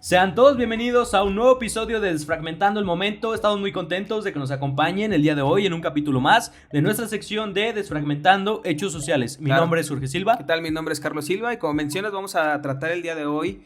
Sean todos bienvenidos a un nuevo episodio de Desfragmentando el Momento. Estamos muy contentos de que nos acompañen el día de hoy en un capítulo más de nuestra sección de Desfragmentando Hechos Sociales. Mi nombre es Jorge Silva. ¿Qué tal? Mi nombre es Carlos Silva y como mencionas vamos a tratar el día de hoy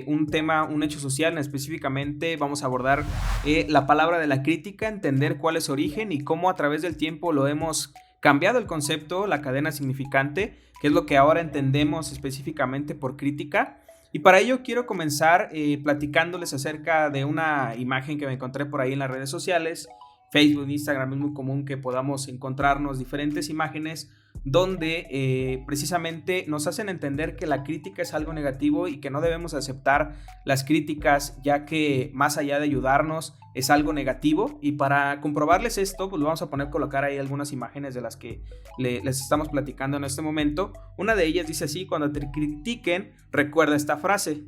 un tema, un hecho social. Específicamente vamos a abordar la palabra de la crítica, entender cuál es su origen y cómo a través del tiempo lo hemos cambiado el concepto, la cadena significante, que es lo que ahora entendemos específicamente por crítica. Y para ello quiero comenzar platicándoles acerca de una imagen que me encontré por ahí en las redes sociales. Facebook, Instagram, es muy común que podamos encontrarnos diferentes imágenes donde precisamente nos hacen entender que la crítica es algo negativo y que no debemos aceptar las críticas, ya que más allá de ayudarnos es algo negativo. Y para comprobarles esto, pues vamos a colocar ahí algunas imágenes de las que les estamos platicando en este momento. Una de ellas dice así: cuando te critiquen, recuerda esta frase: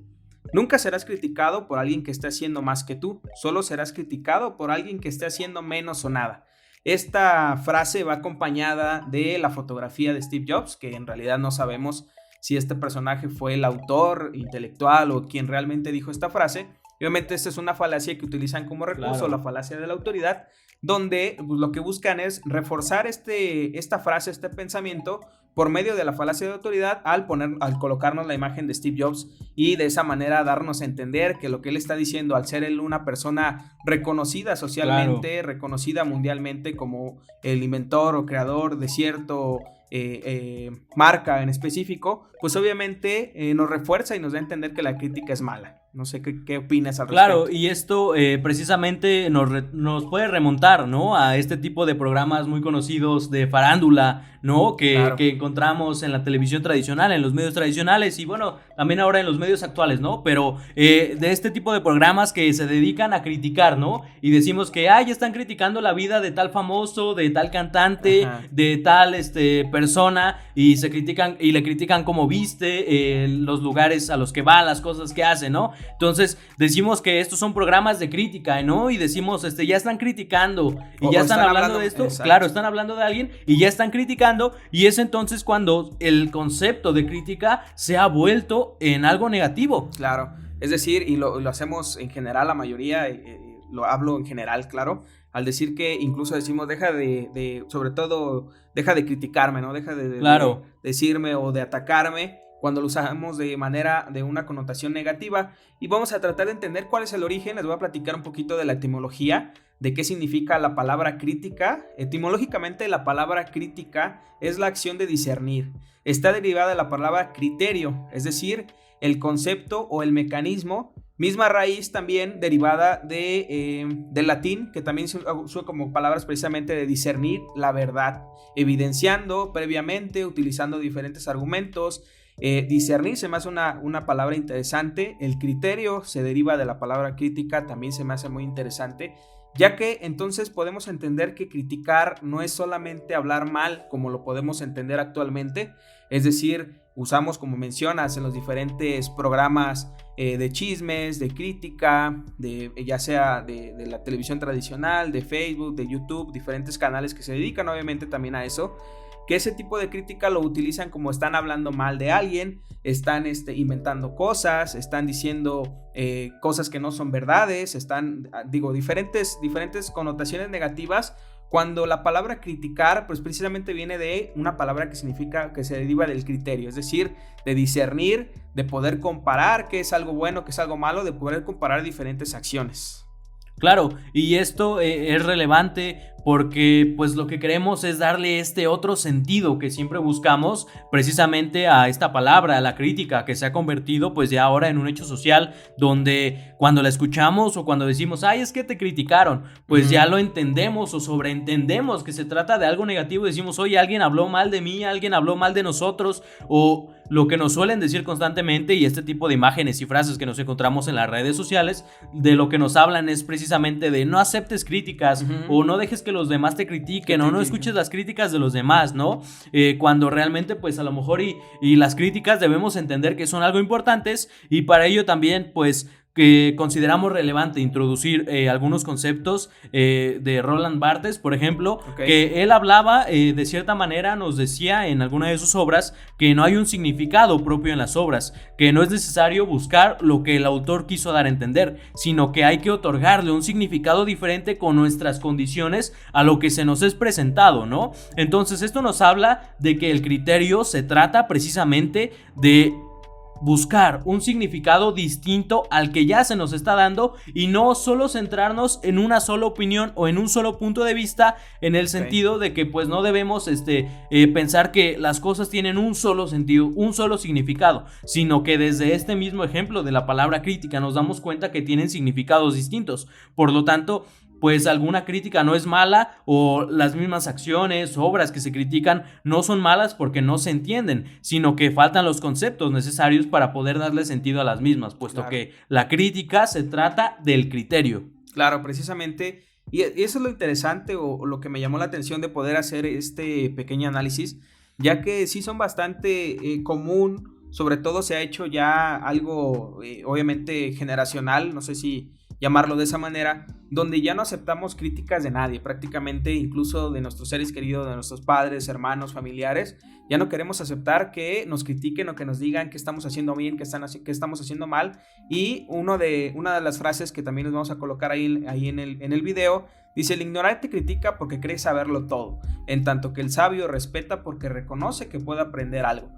nunca serás criticado por alguien que esté haciendo más que tú, solo serás criticado por alguien que esté haciendo menos o nada. Esta frase va acompañada de la fotografía de Steve Jobs, que en realidad no sabemos si este personaje fue el autor intelectual o quien realmente dijo esta frase. Obviamente esta es una falacia que utilizan como recurso, la falacia de la autoridad, donde pues, lo que buscan es reforzar esta frase, este pensamiento, por medio de la falacia de autoridad al colocarnos la imagen de Steve Jobs y de esa manera darnos a entender que lo que él está diciendo, al ser él una persona reconocida socialmente, reconocida mundialmente como el inventor o creador de cierto marca en específico, pues obviamente nos refuerza y nos da a entender que la crítica es mala. No sé qué opinas al respecto. Claro, y esto precisamente nos puede remontar, ¿no? A este tipo de programas muy conocidos de farándula, ¿no? Que encontramos en la televisión tradicional, en los medios tradicionales y bueno, también ahora en los medios actuales, ¿no? Pero de este tipo de programas que se dedican a criticar, ¿no? Y decimos que, ya están criticando la vida de tal famoso, de tal cantante, de tal persona y le critican cómo viste, los lugares a los que va, las cosas que hace, ¿no? Entonces decimos que estos son programas de crítica, ¿no? Y decimos, ya están criticando y ya están hablando de esto. Exacto. Claro, están hablando de alguien y ya están criticando, y es entonces cuando el concepto de crítica se ha vuelto en algo negativo. Claro, es decir, y lo hacemos en general, la mayoría, lo hablo en general, claro, al decir que incluso decimos, sobre todo, deja de criticarme, ¿no? Deja de decirme o de atacarme, cuando lo usamos de una connotación negativa. Y vamos a tratar de entender cuál es el origen. Les voy a platicar un poquito de la etimología, de qué significa la palabra crítica. Etimológicamente, la palabra crítica es la acción de discernir. Está derivada de la palabra criterio, es decir, el concepto o el mecanismo, misma raíz también derivada del latín, que también se usa como palabras precisamente de discernir la verdad, evidenciando previamente, utilizando diferentes argumentos. Discernir se me hace una palabra interesante. El criterio se deriva de la palabra crítica, también se me hace muy interesante, ya que entonces podemos entender que criticar no es solamente hablar mal como lo podemos entender actualmente. Es decir, usamos, como mencionas, en los diferentes programas de chismes, de crítica, ya sea de la televisión tradicional, de Facebook, de YouTube, diferentes canales que se dedican obviamente también a eso, que ese tipo de crítica lo utilizan como están hablando mal de alguien, están inventando cosas, están diciendo cosas que no son verdades, diferentes connotaciones negativas, cuando la palabra criticar pues precisamente viene de una palabra que significa, que se deriva del criterio, es decir, de discernir, de poder comparar qué es algo bueno, qué es algo malo, de poder comparar diferentes acciones. Claro, y esto es relevante porque pues lo que queremos es darle este otro sentido que siempre buscamos precisamente a esta palabra, a la crítica, que se ha convertido pues ya ahora en un hecho social donde cuando la escuchamos o cuando decimos, es que te criticaron, pues ya lo entendemos o sobreentendemos que se trata de algo negativo. Decimos, oye, alguien habló mal de mí, alguien habló mal de nosotros, o lo que nos suelen decir constantemente, y este tipo de imágenes y frases que nos encontramos en las redes sociales, de lo que nos hablan es precisamente de no aceptes críticas, o no dejes que los demás te critiquen, o no escuches las críticas de los demás, ¿no? Cuando realmente pues a lo mejor y las críticas debemos entender que son algo importantes, y para ello también pues que consideramos relevante introducir algunos conceptos de Roland Barthes, por ejemplo, que él hablaba, de cierta manera nos decía en alguna de sus obras que no hay un significado propio en las obras, que no es necesario buscar lo que el autor quiso dar a entender, sino que hay que otorgarle un significado diferente con nuestras condiciones a lo que se nos es presentado, ¿no? Entonces esto nos habla de que el criterio se trata precisamente de buscar un significado distinto al que ya se nos está dando y no solo centrarnos en una sola opinión o en un solo punto de vista, en el sentido de que pues no debemos pensar que las cosas tienen un solo sentido, un solo significado, sino que desde este mismo ejemplo de la palabra crítica nos damos cuenta que tienen significados distintos. Por lo tanto, pues alguna crítica no es mala, o las mismas acciones, obras que se critican no son malas porque no se entienden, sino que faltan los conceptos necesarios para poder darle sentido a las mismas, puesto que la crítica se trata del criterio. Claro, precisamente, y eso es lo interesante o lo que me llamó la atención de poder hacer este pequeño análisis, ya que sí son bastante común, sobre todo se ha hecho ya algo obviamente generacional, no sé si llamarlo de esa manera, donde ya no aceptamos críticas de nadie, prácticamente incluso de nuestros seres queridos, de nuestros padres, hermanos, familiares. Ya no queremos aceptar que nos critiquen o que nos digan que estamos haciendo bien, que estamos haciendo mal. Y una de las frases que también les vamos a colocar ahí en el video, dice: el ignorante critica porque cree saberlo todo, en tanto que el sabio respeta porque reconoce que puede aprender algo.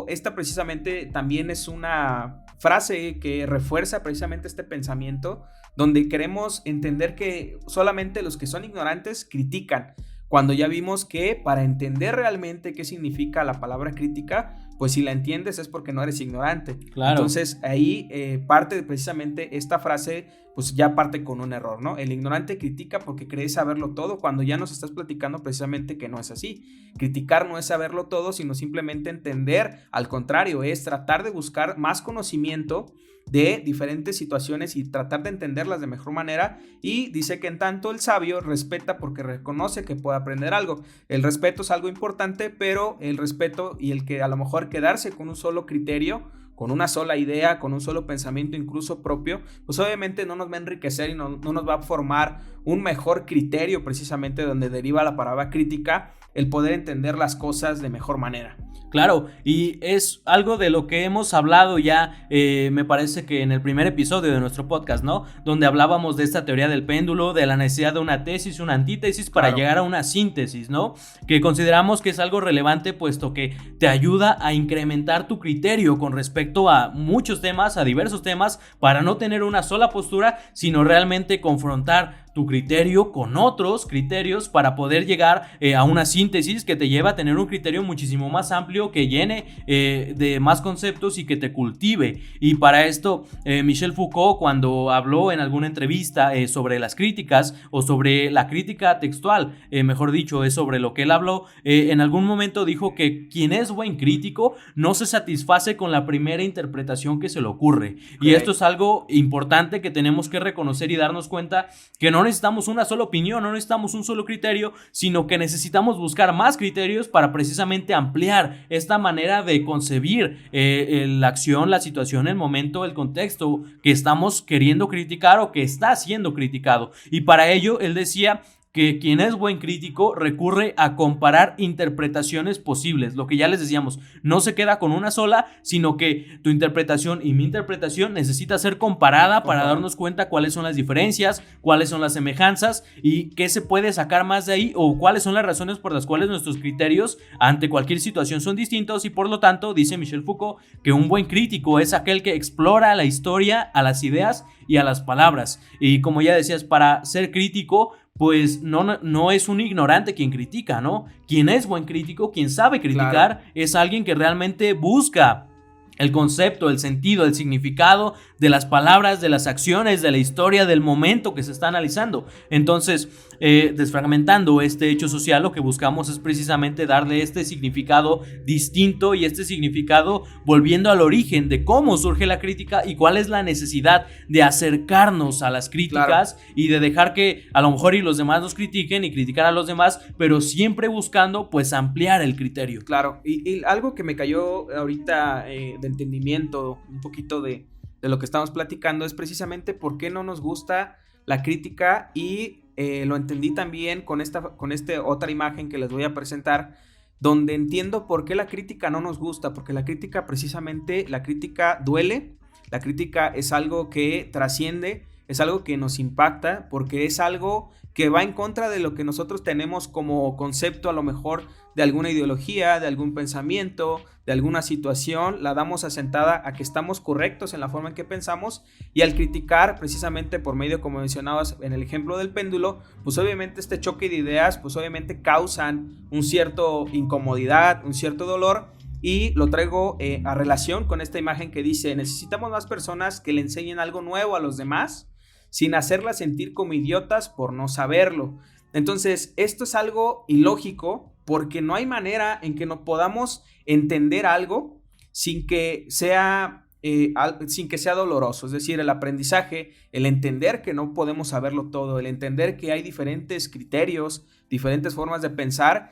Esta precisamente también es una frase que refuerza precisamente este pensamiento, donde queremos entender que solamente los que son ignorantes critican, cuando ya vimos que para entender realmente qué significa la palabra crítica, pues si la entiendes es porque no eres ignorante. Claro. Entonces ahí parte precisamente esta frase, pues ya parte con un error, ¿no? El ignorante critica porque cree saberlo todo, cuando ya nos estás platicando precisamente que no es así. Criticar no es saberlo todo, sino simplemente entender. Al contrario, es tratar de buscar más conocimiento de diferentes situaciones y tratar de entenderlas de mejor manera. Y dice que en tanto el sabio respeta porque reconoce que puede aprender algo. El respeto es algo importante, pero el respeto y el que a lo mejor quedarse con un solo criterio, con una sola idea, con un solo pensamiento incluso propio, pues obviamente no nos va a enriquecer y no nos va a formar un mejor criterio, precisamente donde deriva la palabra crítica, el poder entender las cosas de mejor manera. Claro, y es algo de lo que hemos hablado ya, me parece que en el primer episodio de nuestro podcast, ¿no? Donde hablábamos de esta teoría del péndulo, de la necesidad de una tesis, una antítesis para llegar a una síntesis, ¿no? Que consideramos que es algo relevante, puesto que te ayuda a incrementar tu criterio con respecto a muchos temas, a diversos temas, para no tener una sola postura, sino realmente confrontar tu criterio con otros criterios para poder llegar a una síntesis que te lleva a tener un criterio muchísimo más amplio, que llene de más conceptos y que te cultive. Y para esto Michel Foucault, cuando habló en alguna entrevista sobre las críticas o sobre la crítica textual, mejor dicho, es sobre lo que él habló, en algún momento dijo que quien es buen crítico no se satisface con la primera interpretación que se le ocurre. Y esto es algo importante que tenemos que reconocer y darnos cuenta, que no necesitamos una sola opinión, no necesitamos un solo criterio, sino que necesitamos buscar más criterios para precisamente ampliar esta manera de concebir la acción, la situación, el momento, el contexto que estamos queriendo criticar o que está siendo criticado. Y para ello él decía que quien es buen crítico recurre a comparar interpretaciones posibles, lo que ya les decíamos, no se queda con una sola, sino que tu interpretación y mi interpretación necesita ser comparada para darnos cuenta cuáles son las diferencias, cuáles son las semejanzas y qué se puede sacar más de ahí, o cuáles son las razones por las cuales nuestros criterios ante cualquier situación son distintos. Y por lo tanto, dice Michel Foucault, que un buen crítico es aquel que explora la historia, a las ideas y a las palabras. Y como ya decías, para ser crítico, pues no es un ignorante quien critica, ¿no? Quien es buen crítico, quien sabe criticar, es alguien que realmente busca el concepto, el sentido, el significado de las palabras, de las acciones, de la historia, del momento que se está analizando. Entonces, desfragmentando este hecho social, lo que buscamos es precisamente darle este significado distinto, y este significado volviendo al origen de cómo surge la crítica y cuál es la necesidad de acercarnos a las críticas y de dejar que a lo mejor y los demás nos critiquen y criticar a los demás, pero siempre buscando pues ampliar el criterio. Claro, y algo que me cayó ahorita de entendimiento, un poquito de de lo que estamos platicando es precisamente por qué no nos gusta la crítica, y lo entendí también con esta otra imagen que les voy a presentar, donde entiendo por qué la crítica no nos gusta, porque la crítica precisamente, la crítica duele, la crítica es algo que trasciende, es algo que nos impacta, porque es algo que va en contra de lo que nosotros tenemos como concepto, a lo mejor de alguna ideología, de algún pensamiento, de alguna situación, la damos asentada a que estamos correctos en la forma en que pensamos, y al criticar precisamente por medio, como mencionabas en el ejemplo del péndulo, pues obviamente este choque de ideas, pues obviamente causan un cierto incomodidad, un cierto dolor, y lo traigo a relación con esta imagen que dice: necesitamos más personas que le enseñen algo nuevo a los demás, sin hacerlas sentir como idiotas por no saberlo. Entonces, esto es algo ilógico, porque no hay manera en que no podamos entender algo sin que sea doloroso. Es decir, el aprendizaje, el entender que no podemos saberlo todo, el entender que hay diferentes criterios, diferentes formas de pensar,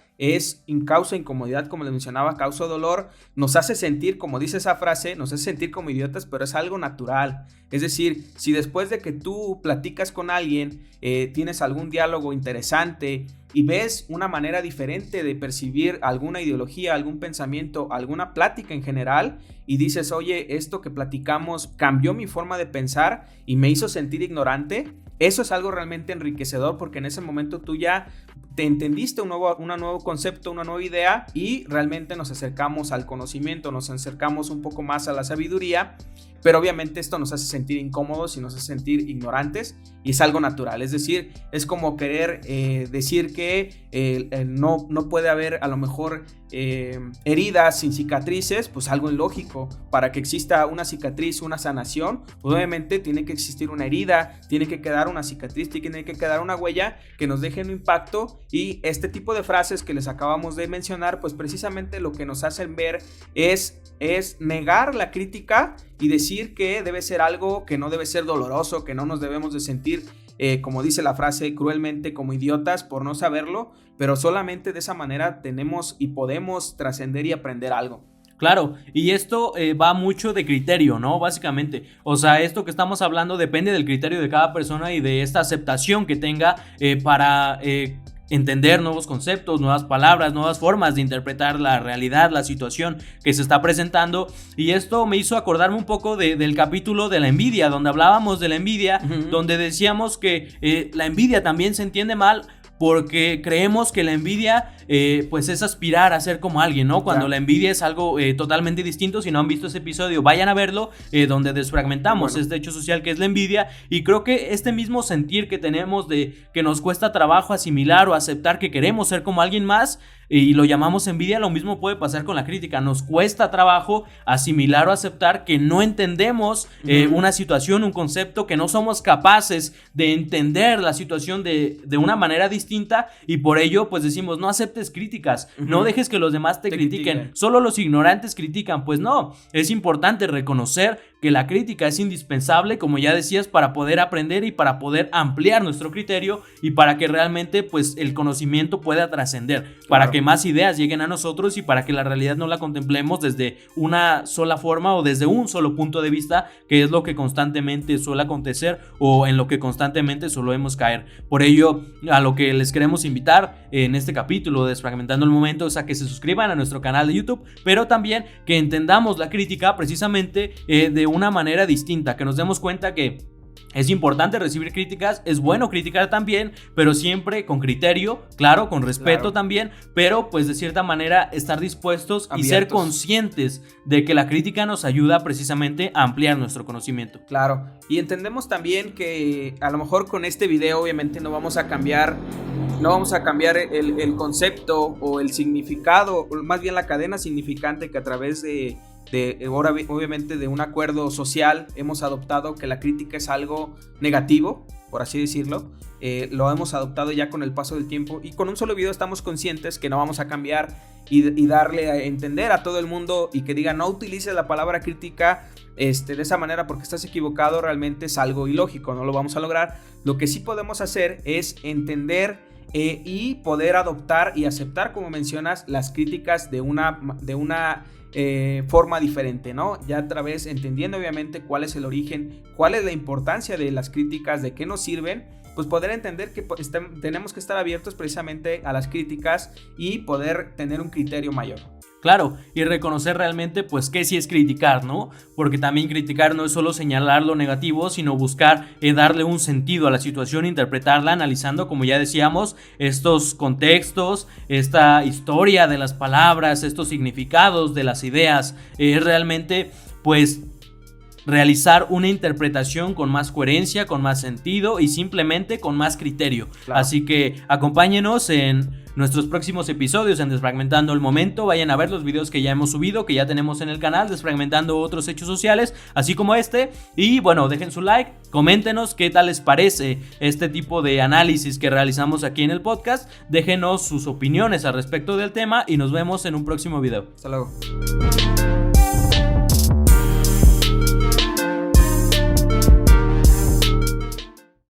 causa incomodidad, como les mencionaba, causa dolor, nos hace sentir, como dice esa frase, nos hace sentir como idiotas, pero es algo natural. Es decir, si después de que tú platicas con alguien, tienes algún diálogo interesante y ves una manera diferente de percibir alguna ideología, algún pensamiento, alguna plática en general, y dices: oye, esto que platicamos cambió mi forma de pensar y me hizo sentir ignorante, eso es algo realmente enriquecedor, porque en ese momento tú ya te entendiste un nuevo concepto, una nueva idea, y realmente nos acercamos al conocimiento, nos acercamos un poco más a la sabiduría. Pero obviamente esto nos hace sentir incómodos y nos hace sentir ignorantes, y es algo natural. Es decir, es como querer decir que no puede haber a lo mejor heridas sin cicatrices, pues algo ilógico. Para que exista una cicatriz, una sanación, pues obviamente tiene que existir una herida, tiene que quedar una cicatriz, tiene que quedar una huella que nos deje un impacto. Y este tipo de frases que les acabamos de mencionar, pues precisamente lo que nos hacen ver es negar la crítica y decir que debe ser algo que no debe ser doloroso, que no nos debemos de sentir, como dice la frase, cruelmente como idiotas por no saberlo, pero solamente de esa manera tenemos y podemos trascender y aprender algo. Claro, y esto va mucho de criterio, ¿no? Básicamente, o sea, esto que estamos hablando depende del criterio de cada persona y de esta aceptación que tenga para entender nuevos conceptos, nuevas palabras, nuevas formas de interpretar la realidad, la situación que se está presentando. Y esto me hizo acordarme un poco del capítulo de la envidia, donde hablábamos de la envidia, donde decíamos que la envidia también se entiende mal, porque creemos que la envidia pues es aspirar a ser como alguien, ¿no? Cuando la envidia es algo totalmente distinto. Si no han visto ese episodio, vayan a verlo, donde desfragmentamos este hecho social que es la envidia. Y creo que este mismo sentir que tenemos de que nos cuesta trabajo asimilar o aceptar que queremos ser como alguien más, y lo llamamos envidia, lo mismo puede pasar con la crítica. Nos cuesta trabajo asimilar o aceptar que no entendemos una situación, un concepto, que no somos capaces de entender la situación de una manera distinta, y por ello pues decimos: no aceptes críticas, no dejes que los demás te critiquen, solo los ignorantes critican. Pues no, es importante reconocer que la crítica es indispensable, como ya decías, para poder aprender y para poder ampliar nuestro criterio, y para que realmente pues el conocimiento pueda trascender, para que más ideas lleguen a nosotros y para que la realidad no la contemplemos desde una sola forma o desde un solo punto de vista, que es lo que constantemente suele acontecer o en lo que constantemente solemos caer. Por ello, a lo que les queremos invitar en este capítulo de Desfragmentando el Momento es a que se suscriban a nuestro canal de YouTube, pero también que entendamos la crítica precisamente de una manera distinta, que nos demos cuenta que es importante recibir críticas, es bueno criticar también, pero siempre con criterio, claro, con respeto también, pero pues de cierta manera estar dispuestos y ser conscientes de que la crítica nos ayuda precisamente a ampliar nuestro conocimiento. Claro, y entendemos también que a lo mejor con este video obviamente no vamos a cambiar el concepto o el significado, o más bien la cadena significante que a través de obviamente de un acuerdo social hemos adoptado, que la crítica es algo negativo, por así decirlo. Lo hemos adoptado ya con el paso del tiempo, y con un solo video estamos conscientes que no vamos a cambiar y darle a entender a todo el mundo y que diga: no utilices la palabra crítica de esa manera porque estás equivocado. Realmente es algo ilógico, no lo vamos a lograr. Lo que sí podemos hacer es entender y poder adoptar y aceptar, como mencionas, las críticas de una forma diferente, ¿no? Ya a través, entendiendo obviamente cuál es el origen, cuál es la importancia de las críticas, de qué nos sirven, pues poder entender que tenemos que estar abiertos precisamente a las críticas y poder tener un criterio mayor. Claro, y reconocer realmente pues qué sí es criticar, ¿no? Porque también criticar no es solo señalar lo negativo, sino buscar darle un sentido a la situación, interpretarla, analizando, como ya decíamos, estos contextos, esta historia de las palabras, estos significados de las ideas, realmente pues realizar una interpretación con más coherencia, con más sentido y simplemente con más criterio. Claro. Así que acompáñenos en nuestros próximos episodios en Desfragmentando el Momento. Vayan a ver los videos que ya hemos subido, que ya tenemos en el canal, Desfragmentando otros hechos sociales, así como este. Y bueno, dejen su like, coméntenos qué tal les parece este tipo de análisis que realizamos aquí en el podcast. Déjenos sus opiniones al respecto del tema y nos vemos en un próximo video. Hasta luego.